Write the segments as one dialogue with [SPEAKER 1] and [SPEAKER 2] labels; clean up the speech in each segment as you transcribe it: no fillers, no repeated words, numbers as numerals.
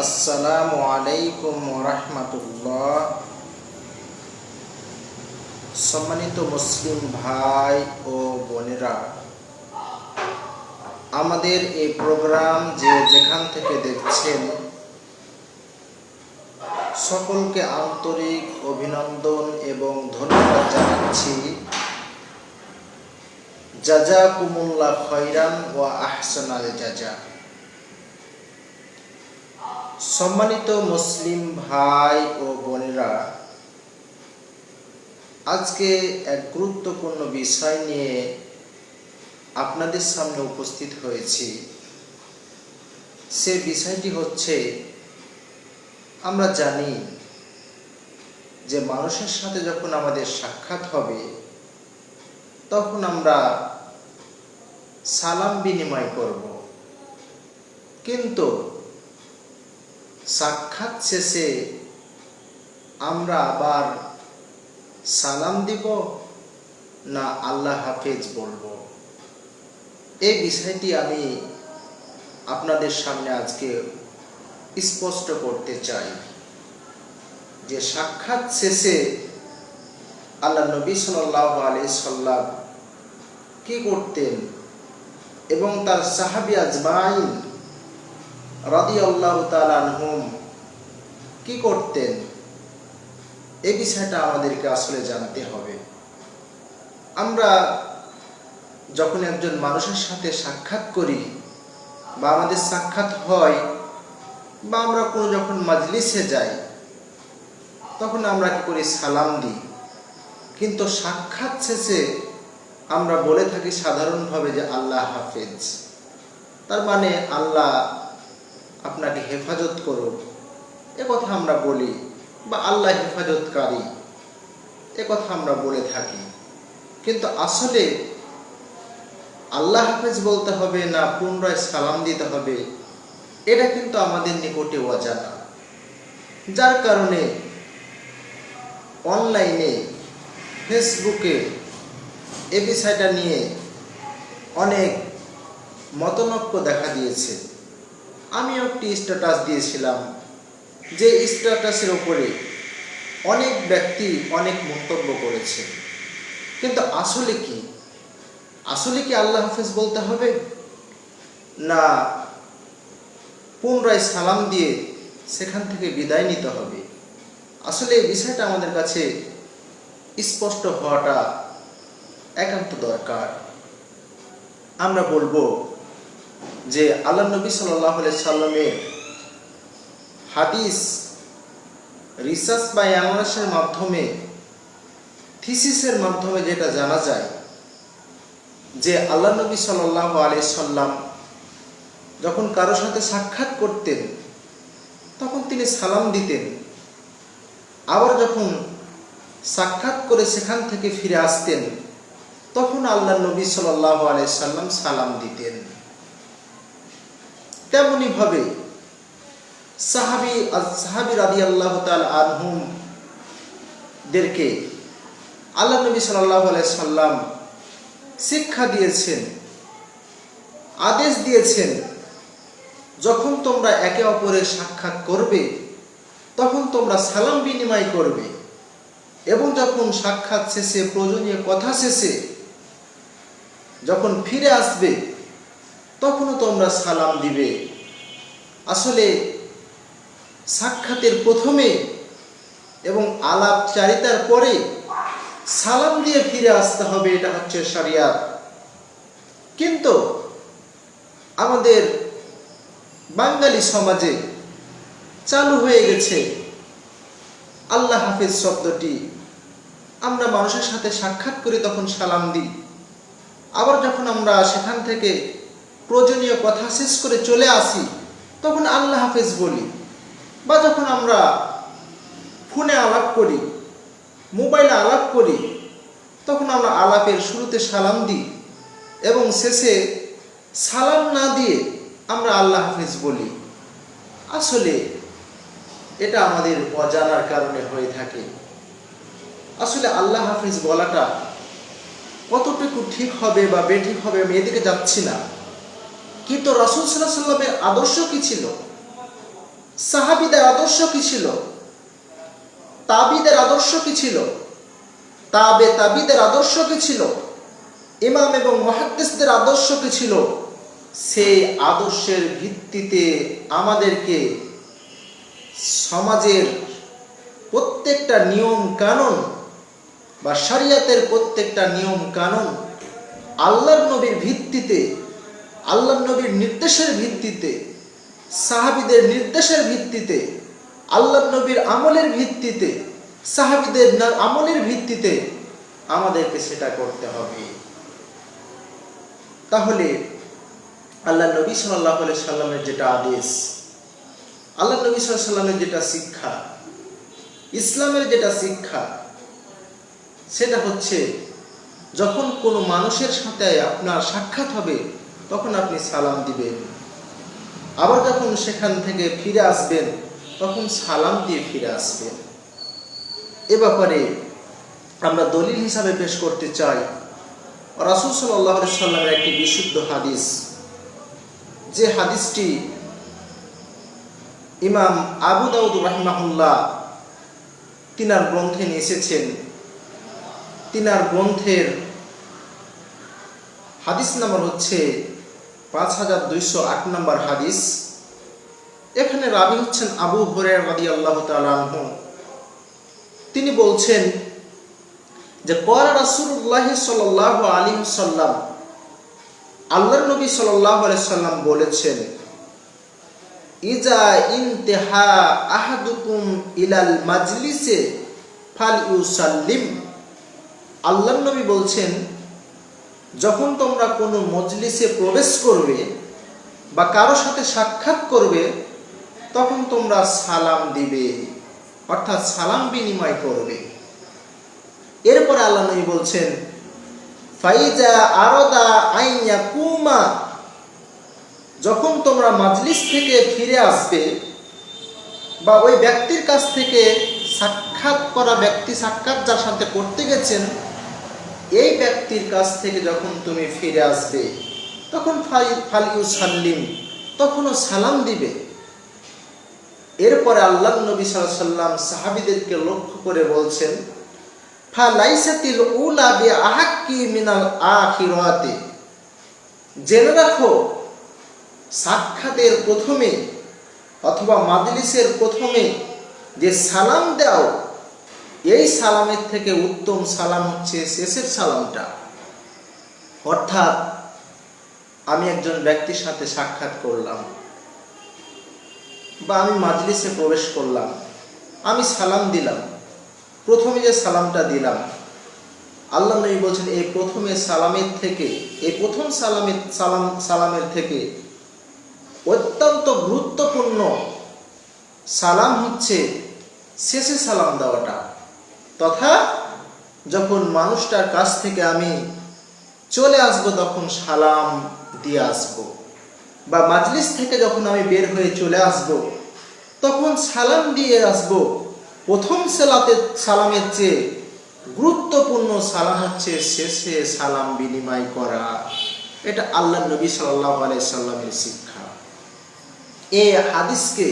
[SPEAKER 1] আসসালামু আলাইকুম ওয়া রাহমাতুল্লাহ। সম্মানিত মুসলিম ভাই ও বোনেরা, আমাদের এই প্রোগ্রাম যে যেখান থেকে দেখছেন সকলকে আন্তরিক অভিনন্দন এবং ধন্যবাদ জানাচ্ছি। জাযাকুমুল্লাহ খায়রান ওয়া আহসানাল জাযা। সম্মানিত মুসলিম ভাই ও বোনেরা, আজকে এক গুরুত্বপূর্ণ বিষয় নিয়ে আপনাদের সামনে উপস্থিত হয়েছি। সে বিষয়টি হচ্ছে, আমরা জানি যে মানুষের সাথে যখন আমাদের সাক্ষাৎ হবে তখন আমরা সালাম বিনিময় করব, কিন্তু সাক্ষাৎ শেষে আমরা আবার সালাম দিব না আল্লাহ হাফেজ বলবো। এই বিষয়টি আমি আপনাদের সামনে আজকে স্পষ্ট করতে চাই যে সাক্ষাৎ শেষে আল্লাহ নবী সাল্লাল্লাহু আলাইহি সাল্লাম কি করতেন এবং তার সাহাবী আজমাইন রাদিয়াল্লাহু তাআলা আনহুম কি করতেন, এই বিষয়টা আমাদেরকে আসলে জানতে হবে। আমরা যখন একজন মানুষের সাথে সাক্ষাৎ করি বা আমাদের সাক্ষাৎ হয় বা আমরা কোনো যখন মাজলিসে যাই তখন আমরা কি করি, সালাম দিই। কিন্তু সাক্ষাৎ শেষে আমরা বলে থাকি সাধারণভাবে যে আল্লাহ হাফেজ, তার মানে আল্লাহ আপনাকে হেফাজত করুক, কথা আমরা বলি, বা আল্লাহ হেফাজতকারী, কথা আমরা বলে থাকি। কিন্তু আসলে আল্লাহ হাফেজ বলতে হবে না পুনরায় সালাম দিতে হবে, এটা কিন্তু আমাদের নিকটে অজানা। যার কারণে অনলাইনে ফেসবুকে এ বিষয়টা নিয়ে অনেক মতনৈক্য দেখা দিয়েছে। আমিও একটি স্ট্যাটাস দিয়েছিলাম, যে স্ট্যাটাসের উপরে অনেক ব্যক্তি অনেক মন্তব্য করেছে। কিন্তু আসলে কি আল্লাহ হাফেজ বলতে হবে না পুনরায় সালাম দিয়ে সেখান থেকে বিদায় নিতে হবে? আসলে এই বিষয়টা আমাদের কাছে স্পষ্ট হওয়াটা একান্ত দরকার। আমরা বলবো যে আল্লাহ নবী সাল্লাল্লাহু আলাইহি সাল্লামের হাদিস রিসার্চ বা অ্যানালাইসিসের মাধ্যমে, থিসিসের মাধ্যমে যেটা জানা যায় যে আল্লাহ নবী সাল্লাল্লাহু আলাইহি সাল্লাম যখন কারোর সাথে সাক্ষাৎ করতেন তখন তিনি সালাম দিতেন, আবার যখন সাক্ষাৎ করে সেখান থেকে ফিরে আসতেন তখন আল্লাহ নবী সাল্লাল্লাহু আলাইহি সাল্লাম সালাম দিতেন। তেমনি ভাবে সাহাবী রাদিয়াল্লাহু তাআলা আনহুম দেরকে আল্লাহ নবী সাল্লাল্লাহু আলাইহি সাল্লাম শিক্ষা দিয়েছেন, আদেশ দিয়েছেন, যখন তোমরা একে অপরের সাক্ষাৎ করবে তখন তোমরা সালাম বিনিময় করবে, এবং যখন সাক্ষাৎ শেষে প্রয়োজনীয় কথা শেষে যখন ফিরে আসবে তখনও তোমরা সালাম দিবে। আসলে সাক্ষাতের প্রথমে এবং আলাপচারিতার পরে সালাম দিয়ে ফিরে আসতে হবে, এটা হচ্ছে শরিয়াত। কিন্তু আমাদের বাঙালি সমাজে চালু হয়ে গেছে আল্লাহ হাফেজ শব্দটি। আমরা মানুষের সাথে সাক্ষাৎ করি তখন সালাম দিই, আবার যখন আমরা সেখান থেকে প্রয়োজনীয় কথা শেষ করে চলে আসি তখন আল্লাহ হাফেজ বলি, বা যখন আমরা ফোনে আলাপ করি, মোবাইলে আলাপ করি, তখন আমরা আলাপের শুরুতে সালাম দিই এবং শেষে সালাম না দিয়ে আমরা আল্লাহ হাফেজ বলি। আসলে এটা আমাদের অজানার কারণে হয়ে থাকে। আসলে আল্লাহ হাফেজ বলাটা কতটুকু ঠিক হবে বা বেঠিক হবে আমি এদিকে যাচ্ছি না, কিন্তু রাসূল সাল্লাল্লাহু আলাইহি ওয়াসাল্লামের আদর্শ কি ছিল সাহাবীদের আদর্শ কি ছিল, তাবিদের আদর্শ কি ছিল, তাবিদের আদর্শ কি ছিল, ইমাম এবং মুহাদ্দিসদের আদর্শ কি ছিল, সেই আদর্শের ভিত্তিতে আমাদেরকে সমাজের প্রত্যেকটা নিয়ম কানুন বা শরিয়তের প্রত্যেকটা নিয়ম কানুন আল্লাহর নবীর ভিত্তিতে, আল্লাহর নবীর নির্দেশের ভিত্তিতে, সাহাবীদের নির্দেশের ভিত্তিতে, আল্লাহর নবীর আমলের ভিত্তিতে, সাহাবীদের আমলের ভিত্তিতে আমাদেরকে সেটা করতে হবে। তাহলে আল্লাহ নবী সাল্লাল্লাহু আলাইহি সাল্লামের যেটা আদেশ, আল্লাহ নবী সাল্লাল্লাহু আলাইহি সাল্লামের যেটা শিক্ষা, ইসলামের যেটা শিক্ষা, সেটা হচ্ছে যখন কোনো মানুষের সাথে আপনার সাক্ষাৎ হবে তখন আপনি সালাম দিবেন, আবার যখন সেখান থেকে ফিরে আসবেন তখন সালাম দিয়ে ফিরে আসবেন। এ ব্যাপারে আমরা দলিল হিসাবে পেশ করতে চাই রাসূল সাল্লাল্লাহু আলাইহি সাল্লামের একটি বিশুদ্ধ হাদিস, যে হাদিসটি ইমাম আবু দাউদ রাহিমাহুল্লাহ তিনার গ্রন্থে নিয়ে এসেছেন। তিনার গ্রন্থের হাদিস নাম্বার হচ্ছে 5208 নম্বর হাদিস। এখানে রাবী হচ্ছেন আবু হুরায়রা রাদিয়াল্লাহু তাআলা আনহু। তিনি বলছেন যে ক্বালা রাসূলুল্লাহ সাল্লাল্লাহু আলাইহি ওয়াসাল্লাম, আল্লাহর নবী সাল্লাল্লাহু আলাইহি সাল্লাম বলেছেন, ইজা ইনতাহা আহাদুকুম ইলাল মাজলিসে ফালইউসাল্লিম। আল্লাহর নবী বলছেন, যখন তোমরা কোনো মজলিসে প্রবেশ করবে বা কারো সাথে সাক্ষাৎ করবে তখন তোমরা সালাম দিবে, অর্থাৎ সালাম বিনিময় করবে। এরপরে আল্লাহ নবী বলছেন, ফাইজা আরাদা আইয়াকুমা, যখন তোমরা মাজলিস থেকে ফিরে আসবে বা ওই ব্যক্তির কাছ থেকে সাক্ষাৎ করা ব্যক্তি, সাক্ষাৎ যার সাথে করতে গেছেন এই ব্যক্তির কাছ থেকে যখন তুমি ফিরে আসবে তখন ফালইউসাল্লিম, তখনও সালাম দিবে। এরপরে আল্লাহর নবী সাল্লাল্লাহু আলাইহি সাল্লাম সাহাবীদেরকে লক্ষ্য করে বলছেন, ফালাইসাতিল উলা বিআহাক্কি মিনাল আখিরাতি, জেনে রাখো সাক্ষাতের প্রথমে অথবা মাজলিসের প্রথমে যে সালাম দাও এই সালামের থেকে উত্তম সালাম হচ্ছে শেষের সালামটা। অর্থাৎ আমি একজন ব্যক্তির সাথে সাক্ষাৎ করলাম বা আমি মাজলিসে প্রবেশ করলাম, আমি সালাম দিলাম, প্রথমে যে সালামটা দিলাম আল্লাহ নবী বলছেন এই প্রথমে সালামের থেকে, এই প্রথম সালামের থেকে অত্যন্ত গুরুত্বপূর্ণ সালাম হচ্ছে শেষে সালাম দেওয়াটা। তথা যখন মানুষটার কাছ থেকে আমি চলে আসব তখন সালাম দিয়ে আসব, বা মাজলিস থেকে যখন আমি বের হয়ে চলে আসব তখন সালাম দিয়ে আসব। প্রথম সালামের চেয়ে গুরুত্বপূর্ণ সালাম হচ্ছে শেষে সালাম বিনিময় করা। এটা আল্লাহর নবী সাল্লাল্লাহু আলাইহি সাল্লামের শিক্ষা। এই হাদিসকে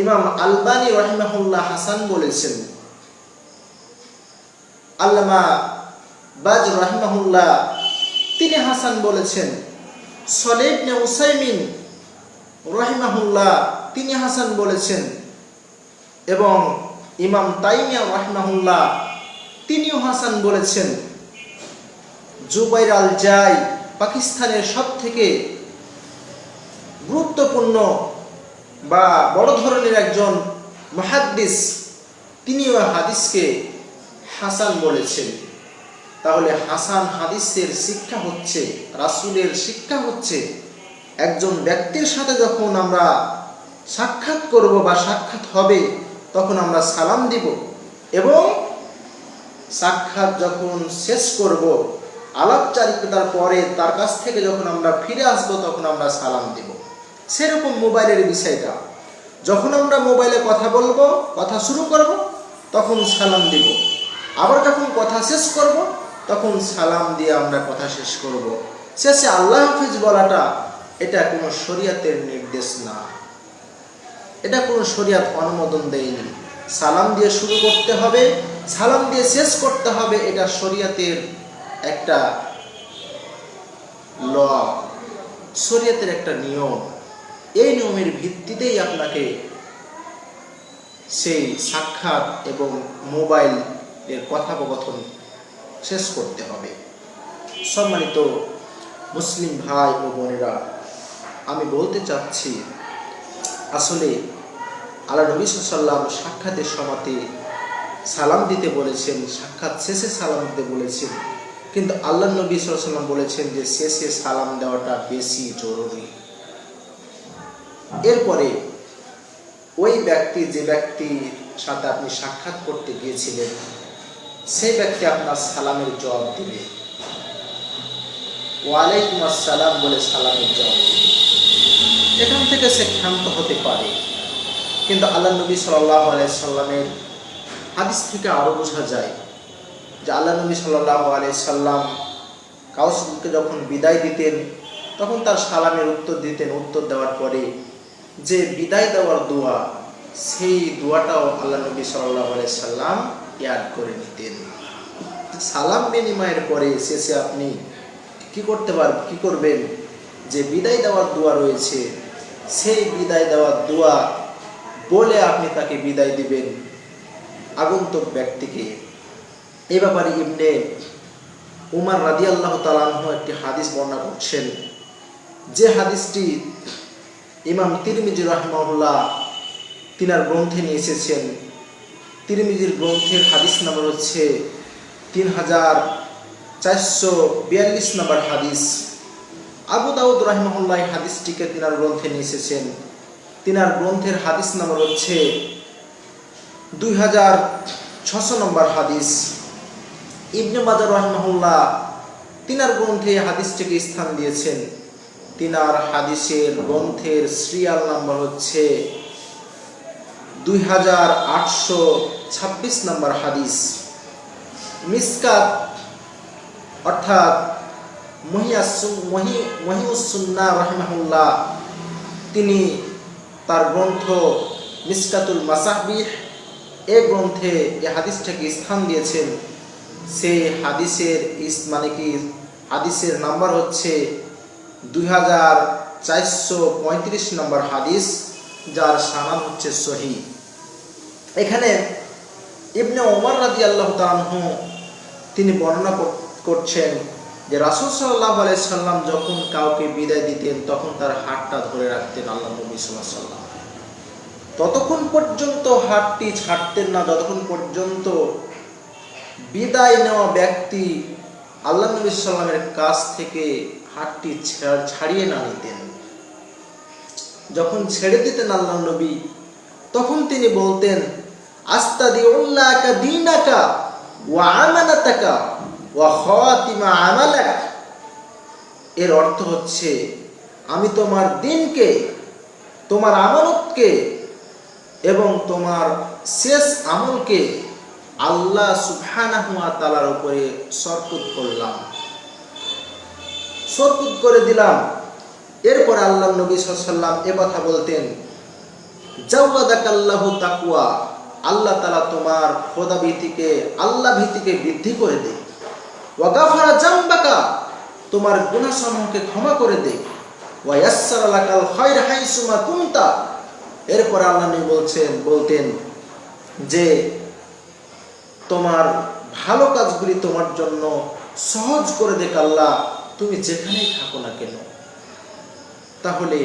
[SPEAKER 1] ইমাম আলবানী রাহিমাহুল্লাহ হাসান বলেছেন। আল্লামা বাজ রাহিমাহুল্লাহ তিনি হাসান বলেছেন। সলেহ ইবনে উসাইমিন রাহিমাহুল্লাহ তিনি হাসান বলেছেন, এবং ইমাম তাইমিয়া রাহিমাহুল্লাহ তিনিও হাসান বলেছেন। জুবাইর আল জাই পাকিস্তানের সবথেকে গুরুত্বপূর্ণ বা বড় ধরনের একজন মুহাদ্দিস, তিনিও হাদিসকে হাসান বলেছেন। তাহলে হাসান হাদিসের শিক্ষা হচ্ছে, রাসূলের শিক্ষা হচ্ছে একজন ব্যক্তির সাথে যখন আমরা সাক্ষাৎ করব বা সাক্ষাৎ হবে তখন আমরা সালাম দিব, এবং সাক্ষাৎ যখন শেষ করব আলাপচারিতার পরে তার কাছ থেকে যখন আমরা ফিরে আসব তখন আমরা সালাম দিব। সেরকম মোবাইলের বিষয়টা, যখন আমরা মোবাইলে কথা বলবো, কথা শুরু করব তখন সালাম দিব, আবার যখন কথা শেষ করব তখন সালাম দিয়ে আমরা কথা শেষ করব। শেষে আল্লাহ হাফেজ বলাটা এটা কোনো শরীয়তের নির্দেশ না। এটা কোনো শরিয়াত অনুমোদন দেয়নি। সালাম দিয়ে শুরু করতে হবে, সালাম দিয়ে শেষ করতে হবে, এটা শরিয়াতের একটা ল, শরিয়াতের একটা নিয়ম। এই নিয়মের ভিত্তিতেই আপনাকে সেই সাক্ষাৎ এবং মোবাইলের কথোপকথন শেষ করতে হবে। সম্মানিত মুসলিম ভাই ও বোনেরা, আমি বলতে চাচ্ছি, আসলে আল্লাহ নবী সাল্লাল্লাহু আলাইহি ওয়াসাল্লাম সাক্ষাতের সময়তে সালাম দিতে বলেছেন, সাক্ষাৎ শেষে সালাম দিতে বলেছেন, কিন্তু আল্লাহ নবী সাল্লাল্লাহু আলাইহি ওয়াসাল্লাম বলেছেন যে শেষে সালাম দেওয়াটা বেশি জরুরি। এরপরে ওই ব্যক্তি, যে ব্যক্তির সাথে আপনি সাক্ষাৎ করতে গিয়েছিলেন, সেই ব্যক্তি আপনার সালামের জবাব দিবে, ওয়ালাইকুম আসসালাম বলে সালামের জবাব দিবে। এখান থেকে সে ক্ষান্ত হতে পারে, কিন্তু আল্লাহ নবী সাল্লাল্লাহু আলাইহি সাল্লামের হাদিস থেকে আরও বোঝা যায় যে আল্লাহ নবী সাল্লাল্লাহু আলাইহি সাল্লাম কাউকে যখন বিদায় দিতেন তখন তার সালামের উত্তর দিতেন। উত্তর দেওয়ার পরে যে বিদায় দেওয়ার দোয়া, সেই দোয়াটাও আল্লাহ নবী সাল্লাল্লাহু আলাইহি সাল্লাম ইয়াদ করে নিতেন। সালাম বিনিময়ের পরে শেষে আপনি কি করবেন, যে বিদায় দেওয়ার দোয়া রয়েছে, সেই বিদায় দেওয়ার দোয়া বলে আপনি তাকে বিদায় দিবেন, আগন্তুক ব্যক্তিকে। এই ব্যাপারে ইবনে উমর রাদিয়াল্লাহু তাআলা আনহু একটি হাদিস বর্ণনা করছেন, যে হাদিসটি ইমাম তিরমিজি রাহিমাহুল্লাহ তিনার গ্রন্থে নিয়ে এসেছেন। তিরমিজির গ্রন্থের হাদিস নাম্বার হচ্ছে 3442 নম্বর হাদিস। আবু দাউদ রাহিমাহুল্লাহ হাদিসটিকে তিনার গ্রন্থে নিয়ে এসেছেন। তিনার গ্রন্থের হাদিস নাম্বার হচ্ছে 2600 নম্বর হাদিস। ইবনে মাজাহ রাহিমাহুল্লাহ তিনার গ্রন্থে হাদিসটিকে স্থান দিয়েছেন। তিনার হাদিসের গ্রন্থের সিরিয়াল নাম্বার হচ্ছে 2826 নম্বর হাদিস। মিসকাত অর্থাৎ মহিউস সুন্নাহ রাহিমাহুল্লাহ তিনি তার গ্রন্থ মিসকাতুল মাসাবিহ এই গ্রন্থে এই হাদিসটাকে স্থান দিয়েছেন। সেই হাদিসের হাদিসের নাম্বার হচ্ছে 2435 নম্বর হাদিস, যার সানাদ হচ্ছে সহিহ। এখানে ইবনে ওমর রাদিয়াল্লাহু তাআলা আনহু তিনি বর্ণনা করছেন যে রাসূল সাল্লাল্লাহু আলাইহি সাল্লাম যখন কাউকে বিদায় দিতেন তখন তার হাতটা ধরে রাখতেন আল্লাহ নবী সাল্লাল্লাহু আলাইহি সাল্লাম। ততক্ষণ পর্যন্ত হাতটি ছাড়তেন না যতক্ষণ পর্যন্ত বিদায় নেওয়া ব্যক্তি আল্লাহ নবী সাল্লাল্লাহু আলাইহি সাল্লামের কাছ থেকে হাতটি ছাড়িয়ে না নিতেন। যখন ছেড়ে দিতেন আল্লাহ নবী, তখন তিনি বলতেন আস্তাদিউল্লাহকা দীনাকা ওয়া আমানাতাকা ওয়া খাতিমা আমালাক। এর অর্থ হচ্ছে, আমি তোমার দ্বীনকে, তোমার আমানতকে এবং তোমার শেষ আমলকে আল্লাহ সুবহানাহু ওয়া তাআলার উপরে সরকুত করলাম, সরকুত করে দিলাম। এরপর আল্লাহ নবী সাল্লাল্লাহু আলাইহি সাল্লাম এ কথা বলতেন, জাওয়াদাকাল্লাহু তাকওয়া, আল্লাহ তাআলা তোমার খোদা ভীতিকে, আল্লাহ ভীতিকে বৃদ্ধি করে দেয়। ওয়া গাফারা জামবাকা, তোমার গুনাহসমূহকে ক্ষমা করে দেয়। ওয়া ইয়াসসারা লাকাল খায়র হাইসুমা কুনতা। এরপর আল্লাহ নবী বলতেন যে তোমার ভালো কাজগুলি তোমার জন্য সহজ করে দেখ আল্লাহ, তুমি যেখানেই থাকো না কেন। তাহলে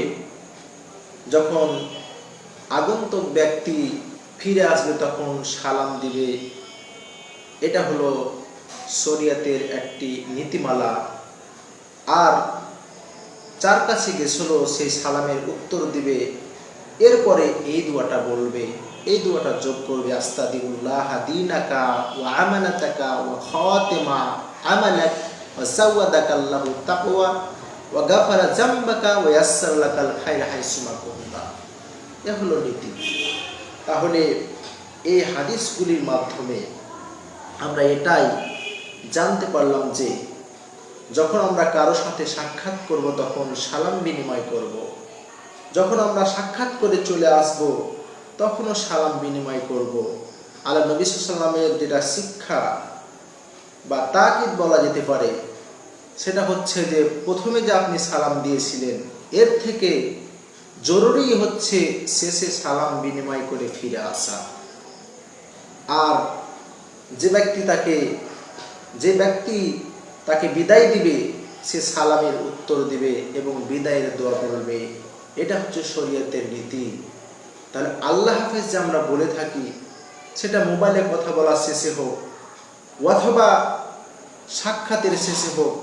[SPEAKER 1] যখন আগন্তুক ব্যক্তি ফিরে আসবে তখন সালাম দিবে, এটা হলো শরিয়াতের একটি নীতিমালা। আর যার কাছে গেছিল সেই সালামের উত্তর দিবে, এরপরে এই দোয়াটা বলবে, এই দোয়াটা যোগ করবে, আস্তাদিউল্লাহ দীনাকা ওয়া আমানাতাকা ওয়া খাতিমা আমালাক ওয়া যাওয়াদাকাল্লাহু তাকওয়া ওয়া গাফারা জামবাকা ওয়া ইয়াসসারা লাকাল খায়র হাইসুমা কুনতা। এ হলো নীতি। তাহলে এই হাদিসগুলির মাধ্যমে আমরা এটাই জানতে পারলাম যে যখন আমরা কারো সাথে সাক্ষাৎ করব তখন সালাম বিনিময় করব। যখন আমরা সাক্ষাৎ করে চলে আসব তখনও সালাম বিনিময় করব। আল্লাহ নবী সাল্লাল্লাহু আলাইহি ওয়াসাল্লামের যেটা শিক্ষা বা তাকিদ বলা যেতে পারে, সেটা হচ্ছে যে প্রথমে যে আপনি সালাম দিয়েছিলেন এর থেকে জরুরি হচ্ছে শেষে সালাম বিনিময় করে ফিরে আসা। আর যে ব্যক্তি তাকে বিদায় দিবে সে সালামের উত্তর দিবে এবং বিদায়ের দোয়া করবে। এটা হচ্ছে শরীয়তের নীতি। তাহলে আল্লাহ হাফেজ যে আমরা বলে থাকি, সেটা মোবাইলে কথা বলার শেষে হোক অথবা সাক্ষাতের শেষে হোক,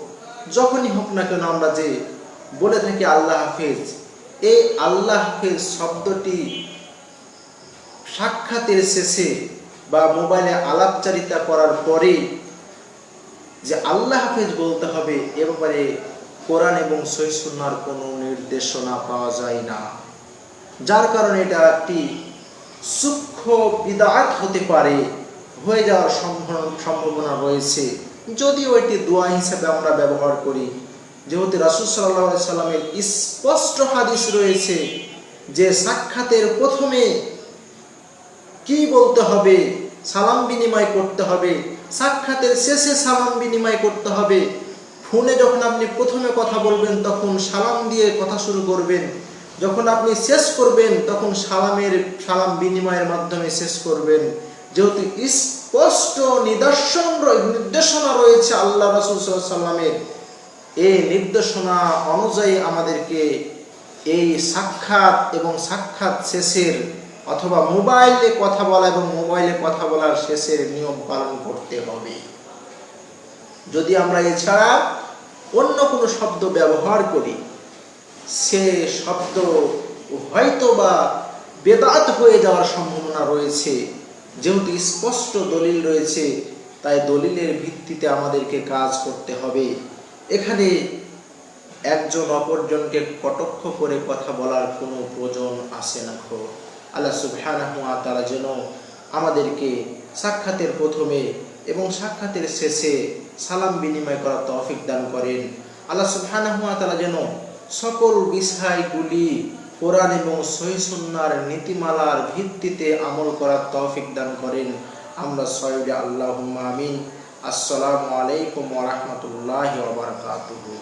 [SPEAKER 1] যখনই হোক না কেন আমরা যে বলে থাকি আল্লাহ হাফেজ, এই আল্লাহ হাফেজ শব্দটি সাক্ষাতের শেষে বা মোবাইলে আলাপচারিতা করার পরে যে আল্লাহ হাফেজ বলতে হবে, এ ব্যাপারে কোরআন এবং সহিহ সুন্নাহর কোনো নির্দেশনা পাওয়া যায় না। যার কারণে এটা একটি সূক্ষ্ম বিদআত হতে পারে, হয়ে যাওয়ার সম্ভাবনা রয়েছে। যদিও এটি দোয়া হিসেবে আমরা ব্যবহার করি, যেহেতু রাসূল সাল্লাল্লাহু আলাইহি সাল্লামের স্পষ্ট হাদিস রয়েছে যে সাক্ষাতের প্রথমে কি বলতে হবে, সালাম বিনিময় করতে হবে, সাক্ষাতের শেষে সালাম বিনিময় করতে হবে। ফোনে যখন আপনি প্রথমে কথা বলবেন তখন সালাম দিয়ে কথা শুরু করবেন, যখন আপনি শেষ করবেন তখন সালাম বিনিময়ের মাধ্যমে শেষ করবেন। যেহেতু স্পষ্ট নির্দেশনা রয়েছে আল্লাহ রাসূল সাল্লাল্লাহু আলাইহি সাল্লামের, এই নির্দেশনা অনুযায়ী আমাদেরকে এই সাক্ষাৎ এবং সাক্ষাৎ শেষের অথবা মোবাইলে কথা বলা এবং মোবাইলে কথা বলার শেষের নিয়ম পালন করতে হবে। যদি আমরা এছাড়া অন্য কোনো শব্দ ব্যবহার করি, সে শব্দ হয়তো বা বেদাত হয়ে যাওয়ার সম্ভাবনা রয়েছে। যেহেতু স্পষ্ট দলিল রয়েছে, তাই দলিলের ভিত্তিতে আমাদেরকে কাজ করতে হবে। এখানে একজন অপরজনকে কটাক্ষ করে কথা বলার কোনো প্রয়োজন আসে না। আল্লাহ সুবহানাহু ওয়া তাআলা যেন আমাদেরকে সাক্ষাতের প্রথমে এবং সাক্ষাতের শেষে সালাম বিনিময় করার তৌফিক দান করেন। আল্লাহ সুবহানাহু ওয়া তাআলা যেন সকল বিষয়গুলি কোরআন এবং সহিহ সুন্নাহর নীতিমালার ভিত্তিতে আমল করার তৌফিক দান করেন। আমরা সবাই আল্লাহুম্মা আমিন। আসসালামু আলাইকুম ওয়া রাহমাতুল্লাহি ওয়া বারাকাতুহু।